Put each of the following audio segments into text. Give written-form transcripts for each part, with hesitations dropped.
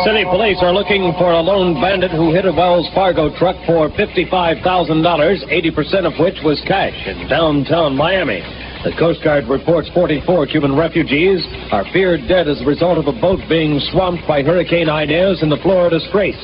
City police are looking for a lone bandit who hit a Wells Fargo truck for $55,000, 80% of which was cash in downtown Miami. The Coast Guard reports 44 Cuban refugees are feared dead as a result of a boat being swamped by Hurricane Inez in the Florida Straits.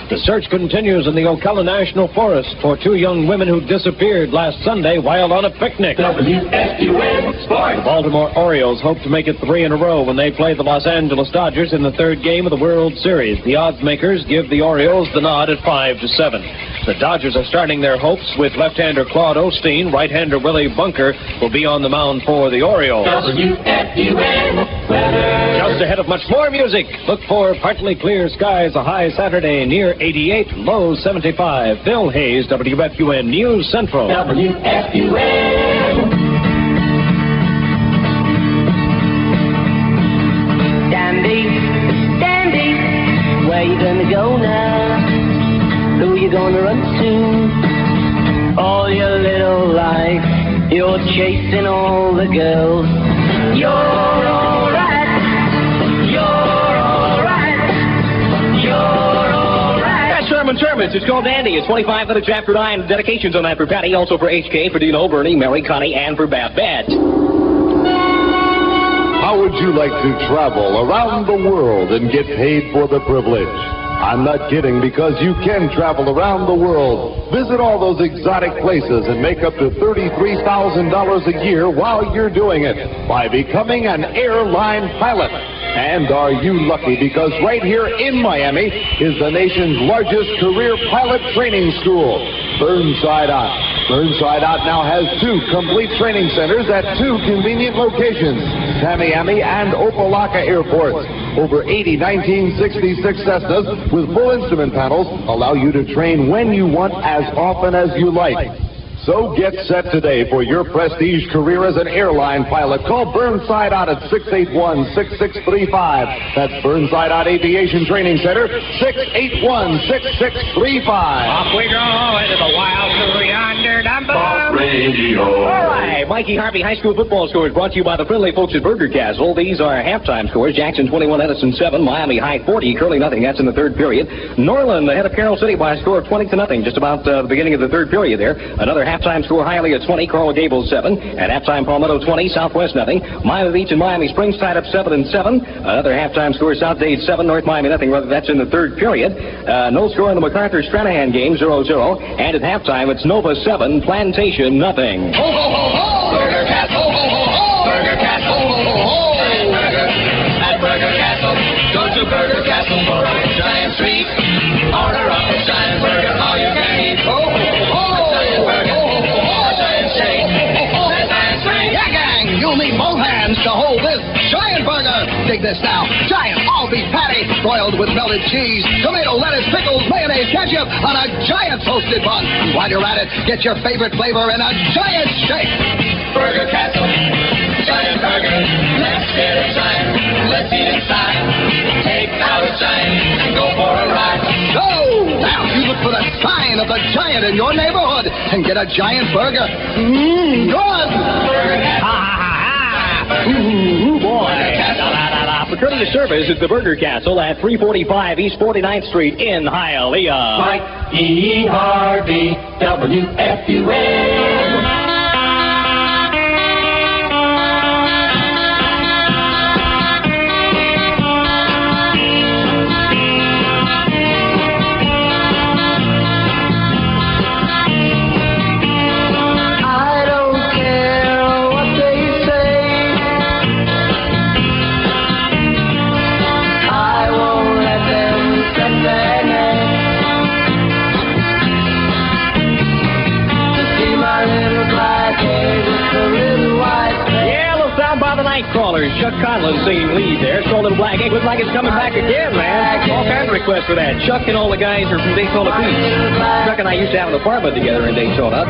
The search continues in the Ocala National Forest for two young women who disappeared last Sunday while on a picnic. WFUN Sports. The Baltimore Orioles hope to make it 3 in a row when they play the Los Angeles Dodgers in the third game of the World Series. The odds makers give the Orioles the nod at 5-7. The Dodgers are starting their hopes with left-hander Claude Osteen. Right-hander Willie Bunker will be on the mound for the Orioles. WFUN weather. Just ahead of much more music, look for partly clear skies, a high Saturday near 88, low 75. Phil Hayes, WFUN News Central. WFUN. Dandy, where you gonna go now? Who you gonna run to? All your little life, you're chasing all the girls. You're alright, you're alright, you're alright. That's Sherman Sherman's. It's called Dandy. It's 25 minutes after 9. Dedications on that for Patty, also for HK, for Dino, Bernie, Mary, Connie, and for Babette. How would you like to travel around the world and get paid for the privilege? I'm not kidding, because you can travel around the world, visit all those exotic places, and make up to $33,000 a year while you're doing it by becoming an airline pilot. And are you lucky, because right here in Miami is the nation's largest career pilot training school, Burnside Out. Burnside Out now has 2 complete training centers at 2 convenient locations, Tamiami and Opa-locka airports. Over 80 1966 Cessnas with full instrument panels allow you to train when you want, as often as you like. So get set today for your prestige career as an airline pilot. Call Burnside Out at 681-6635. That's Burnside Out Aviation Training Center, 681-6635. Off we go into the wild blue yonder number. Talk radio. All right, Mikey Harvey High School football scores brought to you by the friendly folks at Burger Castle. These are halftime scores. Jackson 21, Edison 7, Miami High 40, Curly nothing. That's in the third period. Norland ahead of Carroll City by a score of 20-0, just about the beginning of the third period there. Another halftime score, Hialeah 20, Coral Gables 7. At halftime, Palmetto 20, Southwest nothing. Miami Beach and Miami Springs tied up 7-7. Another halftime score, South Dade 7, North Miami nothing. That's in the third period. No score in the MacArthur-Stranahan game, 0-0. And at halftime, it's Nova 7, Plantation nothing. Ho, ho, ho, ho! Burger Castle, ho, ho, ho! Burger Castle, ho, ho, ho! At Burger Castle, go to Burger Castle for a giant treat. Order up a giant burger, all you can eat. Ho, ho, ho! A giant burger, ho, ho, ho! A giant shake, ho, ho! A giant shake. Yeah, gang, you'll need both hands to hold this giant burger. Dig this now. Giant all-beef patty, broiled with melted cheese, tomato, lettuce, pickles, mayonnaise, ketchup on a giant toasted bun. While you're at it, get your favorite flavor in a giant shake. Burger Castle, giant burger. Let's get a giant. Let's eat inside. Take out a giant and go for a ride. So, now you look for the sign of the giant in your neighborhood and get a giant burger. Mmm, good. Burger Castle. Ooh, boy. For courteous service, it's the Burger Castle at 345 East 49th Street in Hialeah. Mike Harvey, WFUN. Crawlers, Chuck Conlon singing lead there. Soul in Black Ink. Looks like it's coming back again, man. All kinds of requests for that. Chuck and all the guys are from Daytona Beach. Chuck and I used to have an apartment together in Daytona.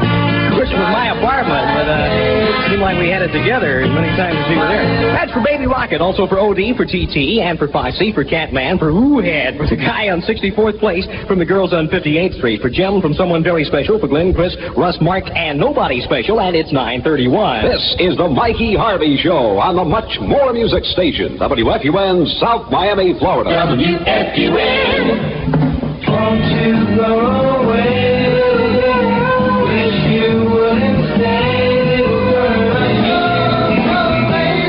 Which was my apartment, but it seemed like we had it together as many times as we were there. That's for Baby Rocket, also for OD, for TT, and for Foxy, for Catman, for Woohead, for the guy on 64th Place, from the girls on 58th Street, for Jim, from Someone Very Special, for Glenn, Chris, Russ, Mark, and Nobody Special, and it's 9:31. This is the Mikey Harvey Show on the Much More Music Station, WFUN, South Miami, Florida. WFUN. Won't you go away? Wish you wouldn't stay.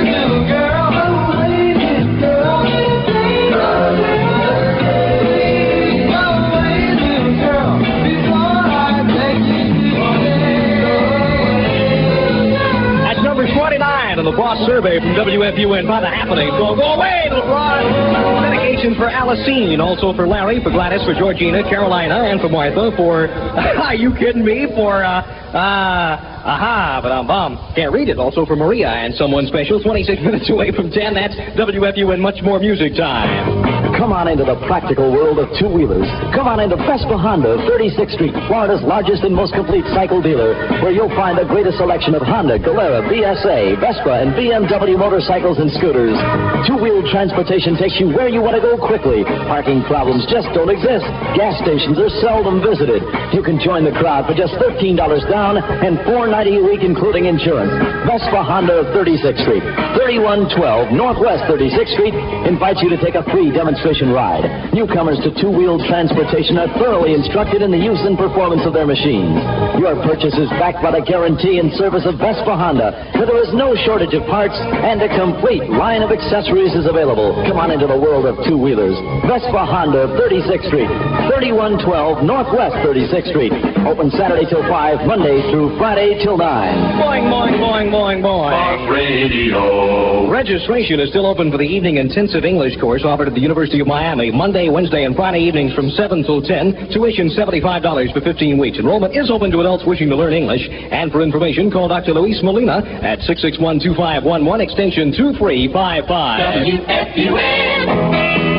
Little girl, little girl, before I take you away. That's number 29 on the Boss Survey from WFUN by the happening. So go away, little broad. Dedication for Alicine, also for Larry, for Gladys, for Georgina, Carolina, and for Martha, for, are you kidding me, for, but I'm bummed. Can't read it. Also for Maria and someone special. 26 minutes away from 10. That's WFUN Much More Music Time. Come on into the practical world of two-wheelers. Come on into Vespa Honda, 36th Street, Florida's largest and most complete cycle dealer, where you'll find the greatest selection of Honda, Galera, BSA, Vespa, and BMW motorcycles and scooters. Two-wheeled transportation takes you where you want to go quickly. Parking problems just don't exist. Gas stations are seldom visited. You can join the crowd for just $13 down and $4.90 a week, including insurance. Vespa Honda, 36th Street, 3112 Northwest 36th Street, invites you to take a free demonstration ride. Newcomers to two-wheeled transportation are thoroughly instructed in the use and performance of their machines. Your purchase is backed by the guarantee and service of Vespa Honda, where there is no shortage of parts and a complete line of accessories is available. Come on into the world of two-wheelers. Vespa Honda, 36th Street, 3112 Northwest 36th Street. Open Saturday till 5, Monday through Friday till 9. Boing, boing, boing, boing, boing. Boss Radio. Registration is still open for the evening intensive English course offered at the University of Miami, Monday, Wednesday, and Friday evenings from 7 till 10. Tuition $75 for 15 weeks. Enrollment is open to adults wishing to learn English. And for information, call Dr. Luis Molina at 661-2511, extension 2355. WFUN.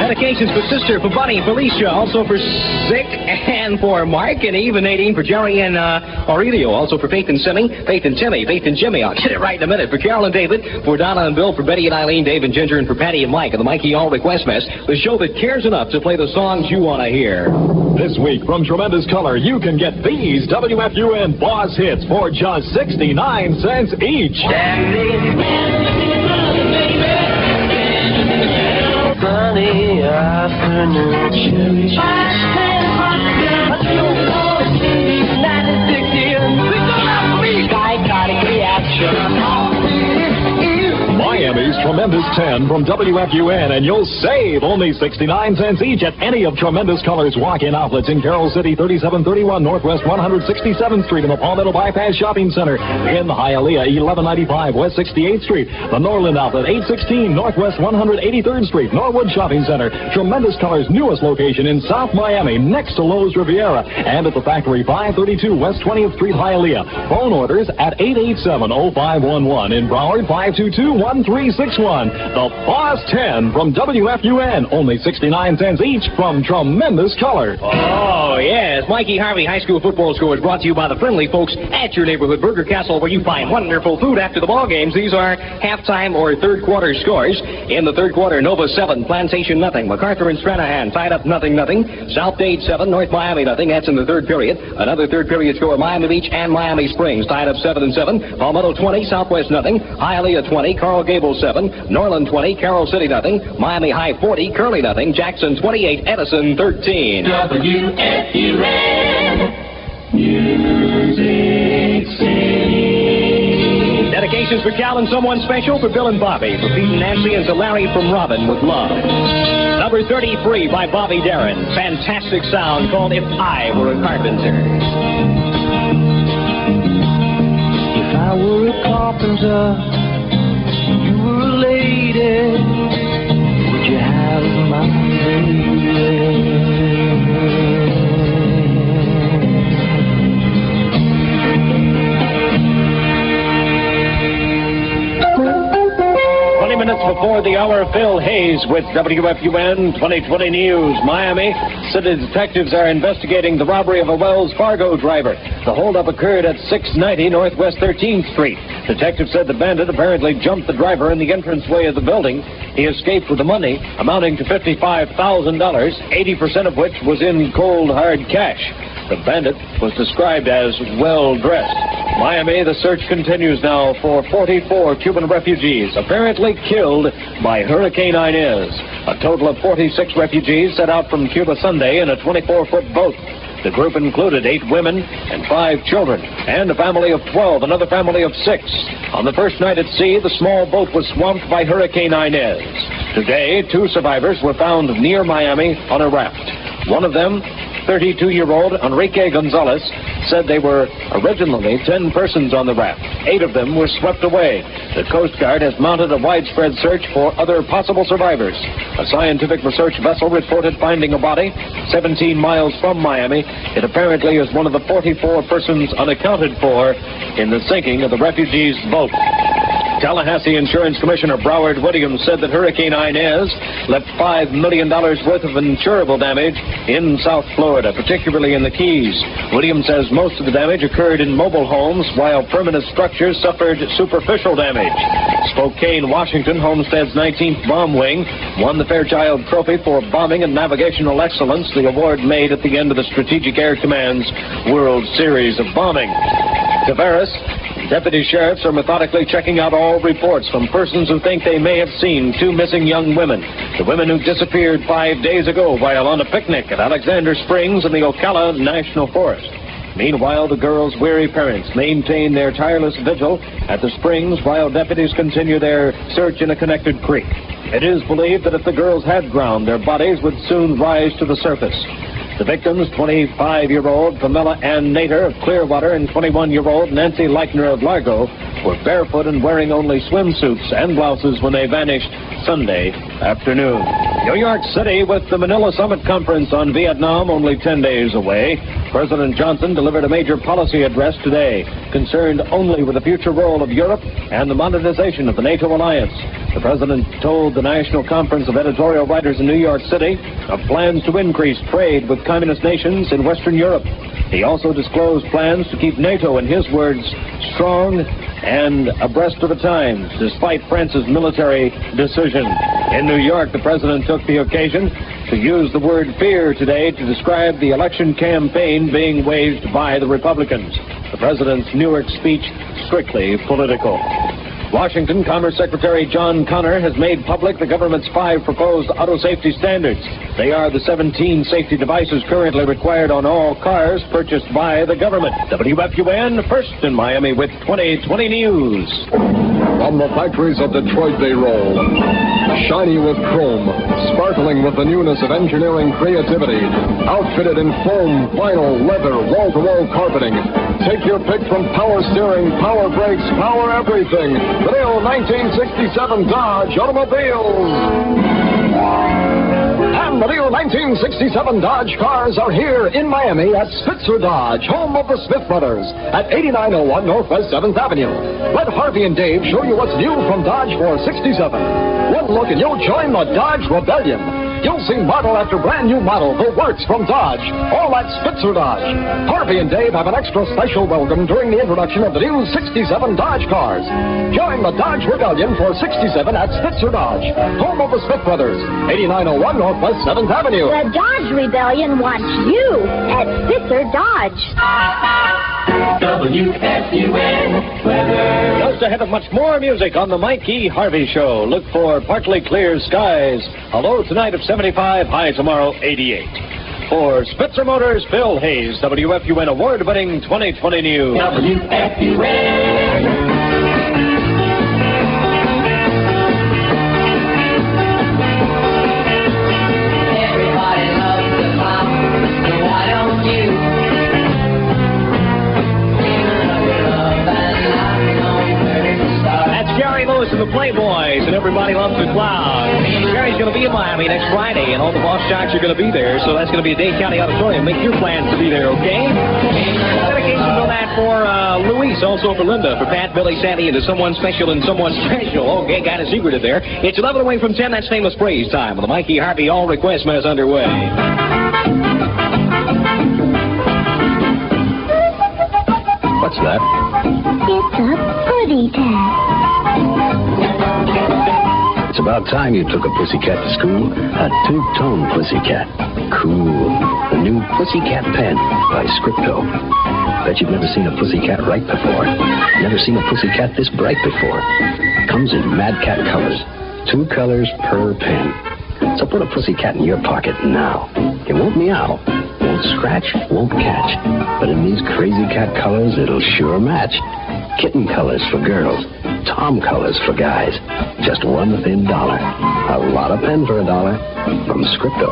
Dedications for Sister, for Bunny, Felicia, also for Zick, and for Mark, and even Nadine, for Jerry and Aurelio, also for Faith and Timmy, Faith and Jimmy. I'll get it right in a minute. For Carol and David, for Donna and Bill, for Betty and Eileen, Dave and Ginger, and for Patty and Mike, and the Mikey All Request Fest, the show that cares enough to play the songs you want to hear. This week, from Tremendous Color, you can get these WFUN Boss hits for just 69 cents each. Sunny afternoon, cherry psychotic reaction. Miami's Tremendous 10 from WFUN, and you'll save only 69 cents each at any of Tremendous Color's walk-in outlets in Carroll City, 3731 Northwest 167th Street, in the Palmetto Bypass Shopping Center, in Hialeah, 1195 West 68th Street, the Norland Outlet, 816 Northwest 183rd Street, Norwood Shopping Center, Tremendous Color's newest location in South Miami, next to Lowe's Riviera, and at the Factory, 532 West 20th Street, Hialeah. Phone orders at 887-0511. In Broward, 522-1361. The Boss 10 from WFUN, only 69 cents each from Tremendous Color. Oh, yes. Mikey Harvey High School football score is brought to you by the friendly folks at your neighborhood Burger Castle, where you find wonderful food after the ball games. These are halftime or third quarter scores. In the third quarter, Nova 7, Plantation nothing. MacArthur and Stranahan tied up 0-0. South Dade 7, North Miami nothing. That's in the third period. Another third period score, Miami Beach and Miami Springs tied up 7-7. Palmetto 20, Southwest nothing. Hialeah 20, Coral Gables 7. Norland 20, Carroll City nothing. Miami High 40, Curly nothing. Jackson 28, Edison 13. WFUN Music City. Dedication Congratulations for Cal and someone special, for Bill and Bobby, for Pete and Nancy, and to Larry from Robin with love. Number 33 by Bobby Darin. Fantastic sound called If I Were a Carpenter. If I were a carpenter, you were a lady, would you have my baby? 20 minutes before the hour, Phil Hayes with WFUN 2020 News. Miami city detectives are investigating the robbery of a Wells Fargo driver. The holdup occurred at 690 Northwest 13th Street. Detectives said the bandit apparently jumped the driver in the entranceway of the building. He escaped with the money, amounting to $55,000, 80% of which was in cold, hard cash. The bandit was described as well-dressed. Miami, the search continues now for 44 Cuban refugees apparently killed by Hurricane Inez. A total of 46 refugees set out from Cuba Sunday in a 24-foot boat. The group included 8 women and 5 children, and a family of 12, another family of 6. On the first night at sea, the small boat was swamped by Hurricane Inez. Today, 2 survivors were found near Miami on a raft. One of them, 32-year-old Enrique Gonzalez, said they were originally 10 persons on the raft. 8 of them were swept away. The Coast Guard has mounted a widespread search for other possible survivors. A scientific research vessel reported finding a body 17 miles from Miami. It apparently is one of the 44 persons unaccounted for in the sinking of the refugees' boat. Tallahassee Insurance Commissioner Broward Williams said that Hurricane Inez left $5 million worth of insurable damage in South Florida, particularly in the Keys. Williams says most of the damage occurred in mobile homes, while permanent structures suffered superficial damage. Spokane, Washington, Homestead's 19th Bomb Wing won the Fairchild Trophy for bombing and navigational excellence, the award made at the end of the Strategic Air Command's World Series of Bombing. Tavares, deputy sheriffs are methodically checking out all reports from persons who think they may have seen 2 missing young women. The women who disappeared 5 days ago while on a picnic at Alexander Springs in the Ocala National Forest. Meanwhile, the girls' weary parents maintain their tireless vigil at the springs while deputies continue their search in a connected creek. It is believed that if the girls had drowned, their bodies would soon rise to the surface. The victims, 25-year-old Pamela Ann Nader of Clearwater and 21-year-old Nancy Leichner of Largo, were barefoot and wearing only swimsuits and blouses when they vanished Sunday afternoon. New York City, with the Manila Summit Conference on Vietnam only 10 days away, President Johnson delivered a major policy address today, concerned only with the future role of Europe and the modernization of the NATO alliance. The president told the National Conference of Editorial Writers in New York City of plans to increase trade with communist nations in Western Europe. He also disclosed plans to keep NATO, in his words, strong and abreast of the times, despite France's military decision. In New York, the president took the occasion to use the word fear today to describe the election campaign being waged by the Republicans. The president's Newark speech, strictly political. Washington Commerce Secretary John Connor has made public the government's 5 proposed auto safety standards. They are the 17 safety devices currently required on all cars purchased by the government. WFUN, first in Miami with 2020 News. From the factories of Detroit they roll. Shiny with chrome, sparkling with the newness of engineering creativity. Outfitted in foam, vinyl, leather, wall-to-wall carpeting. Take your pick from power steering, power brakes, power everything. The new 1967 Dodge automobiles. And the new 1967 Dodge cars are here in Miami at Spitzer Dodge, home of the Smith Brothers, at 8901 Northwest 7th Avenue. Let Harvey and Dave show you what's new from Dodge for 67. One look and you'll join the Dodge Rebellion. You'll see model after brand new model, the works from Dodge, all at Spitzer Dodge. Harvey and Dave have an extra special welcome during the introduction of the new 67 Dodge cars. Join the Dodge Rebellion for 67 at Spitzer Dodge, home of the Smith Brothers, 8901 Northwest 7th Avenue. The Dodge Rebellion wants you at Spitzer Dodge. WFUN weather. Just ahead of much more music on the Mike Harvey Show. Look for partly clear skies. A low tonight of 75, high tomorrow 88. For Spitzer Motors, Phil Hayes, WFUN award-winning 2020 News. WFUN. the Playboys, and everybody loves the clown. Jerry's going to be in Miami next Friday, and all the boss jocks are going to be there, so that's going to be a Dade County Auditorium. Make your plans to be there, okay? Dedications on that for Luis, also for Linda, for Pat, Billy, Sandy, and to someone special and someone special. Okay, got a secret there. It's 11 away from 10. That's famous praise time with the Mikey Harvey All Request Mess underway. What's that? It's a putty tat. It's about time you took a pussycat to school. A two-tone pussycat. Cool. The new Pussycat Pen by Scripto. Bet you've never seen a pussycat right before. Never seen a pussycat this bright before. Comes in Mad Cat colors. 2 colors per pen. So put a pussycat in your pocket now. It won't meow, won't scratch, won't catch. But in these crazy cat colors, it'll sure match. Kitten colors for girls, Tom colors for guys. Just one thin dollar. A lot of pen for $1 from Scripto.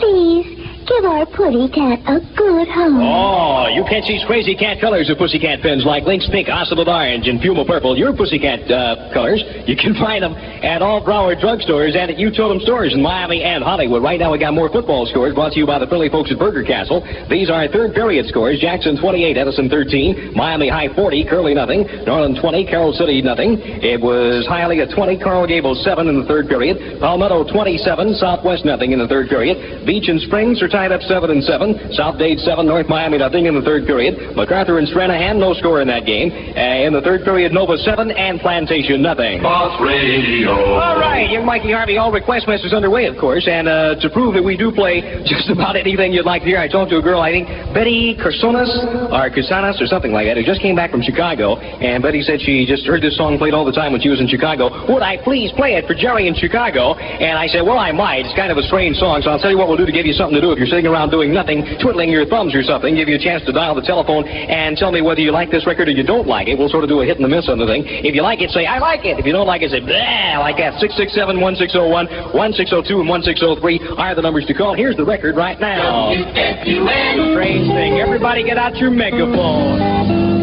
Please, give our putty cat a good home. Oh, you catch these crazy cat colors of pussycat pens like Lynx Pink, Ocelot Orange, and Puma Purple. Your pussycat colors, you can find them at all Broward drugstores and at U-Totem stores in Miami and Hollywood. Right now we got more football scores brought to you by the Philly folks at Burger Castle. These are third period scores. Jackson 28, Edison 13, Miami High 40, Curly nothing, Norland 20, Carroll City nothing. It was Hialeah 20, Coral Gables 7 in the third period, Palmetto 27, Southwest nothing in the third period. Beach and Springs are tied up 7-7, South Dade 7, North Miami nothing in the third period. MacArthur and Stranahan no score in that game. In the third period, Nova 7 and Plantation nothing. Boss Radio. All right, young Mikey Harvey, all request messages underway, of course, and to prove that we do play just about anything you'd like to hear, I talked to a girl, I think, Betty Carsonas or something like that, who just came back from Chicago, and Betty said she just heard this song played all the time when she was in Chicago. Would I please play it for Jerry in Chicago? And I said, well, I might. It's kind of a strange song, so I'll tell you what we'll do to give you something to do if you're sitting around doing nothing, twiddling your thumbs or something, give you a chance to dial the telephone and tell me whether you like this record or you don't like it. We'll sort of do a hit and a miss on the thing. If you like it, say, I like it. If you don't like it, say, bleh, like that. 667-1601, 1602, and 1603 are the numbers to call. Here's the record right now. WFUN. Strange thing. Everybody get out your megaphone.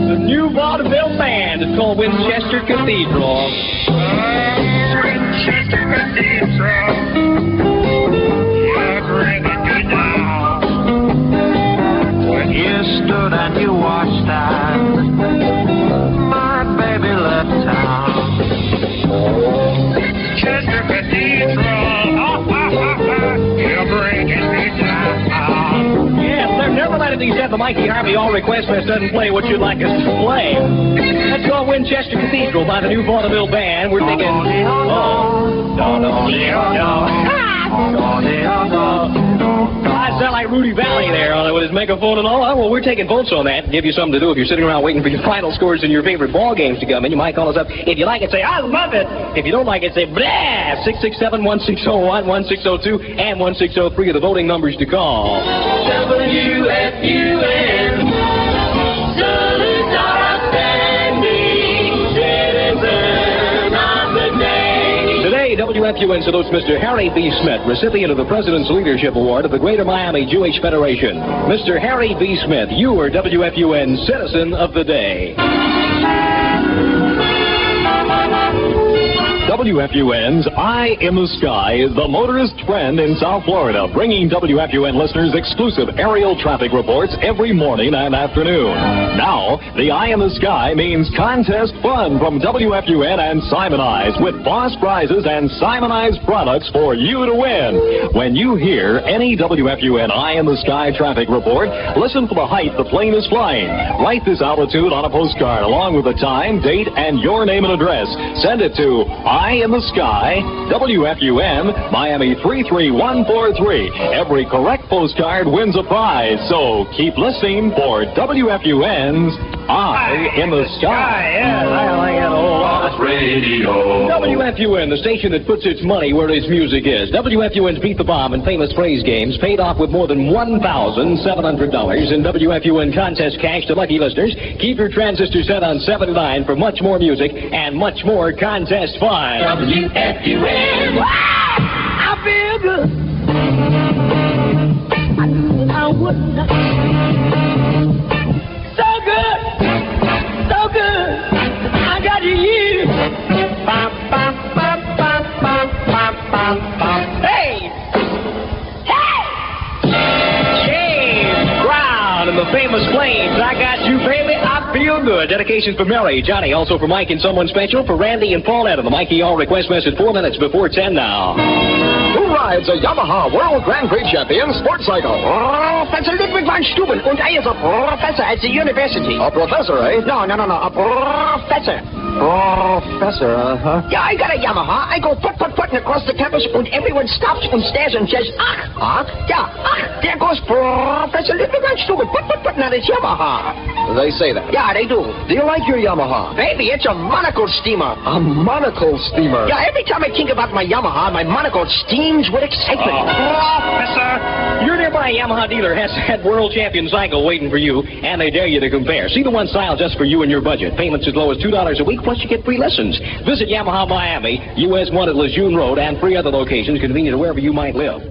The new vaudeville band is called Winchester Cathedral. Winchester Cathedral. You're bringing me down. When you stood and you watched as my baby left town. Winchester Cathedral. You're bringing me down. Yeah, they're never letting these have the Mikey Harvey All Request Mess doesn't play what you'd like us to play. Let's go Winchester Cathedral by the new vaudeville band. We're thinking, I sound like Rudy Valley there on it with his megaphone and all. Well, we're taking votes on that. Give you something to do if you're sitting around waiting for your final scores in your favorite ball games to come in. You might call us up. If you like it, say, I love it. If you don't like it, say, blah. 667-1601, 1602, and 1603 are the voting numbers to call. WFUN. Salute our outstanding citizen of the day. Today, WFUN salutes Mr. Harry B. Smith, recipient of the President's Leadership Award of the Greater Miami Jewish Federation. Mr. Harry B. Smith, you are WFUN Citizen of the Day. WFUN's Eye in the Sky is the motorist friend in South Florida, bringing WFUN listeners exclusive aerial traffic reports every morning and afternoon. Now, the Eye in the Sky means contest fun from WFUN and Simonize, with boss prizes and Simonize products for you to win. When you hear any WFUN Eye in the Sky traffic report, listen for the height the plane is flying. Write this altitude on a postcard along with the time, date, and your name and address. Send it to Eye in the Sky, WFUN, Miami 33143. Every correct postcard wins a prize, so keep listening for WFUN's Eye in the Sky. Yes, I like it a whole lot. Radio. WFUN, the station that puts its money where its music is. WFUN's Beat the Bomb and famous phrase games paid off with more than $1,700 in WFUN contest cash to lucky listeners. Keep your transistor set on 79 for much more music and much more contest fun. WFUN. I feel good. I wouldn't. So good. So good. I got you. the famous Flames. I got you, baby. I feel good. Dedications for Mary, Johnny, also for Mike and someone special, for Randy and Paulette of the Mikey All request message 4 minutes before 10 now. Who rides a Yamaha World Grand Prix Champion sports cycle? Professor Ludwig von Steuben, and I is a professor at the university. A professor, eh? No, a professor. Professor, uh-huh. Yeah, I got a Yamaha. I go putting across the campus, and everyone stops and stares and says, ach. Yeah, there goes Professor Ludwig von Steuben, putting on his Yamaha. They say that. Yeah, they do. Do you like your Yamaha? Baby, it's a monocle steamer. A monocle steamer? Yeah, every time I think about my Yamaha, my monocle steams with excitement. Professor, your nearby Yamaha dealer has that world champion cycle waiting for you, and they dare you to compare. See the one style just for you and your budget. Payments as low as $2 a week, plus you get free lessons. Visit Yamaha Miami, US 1 at Lejeune Road, and 3 other locations convenient to wherever you might live.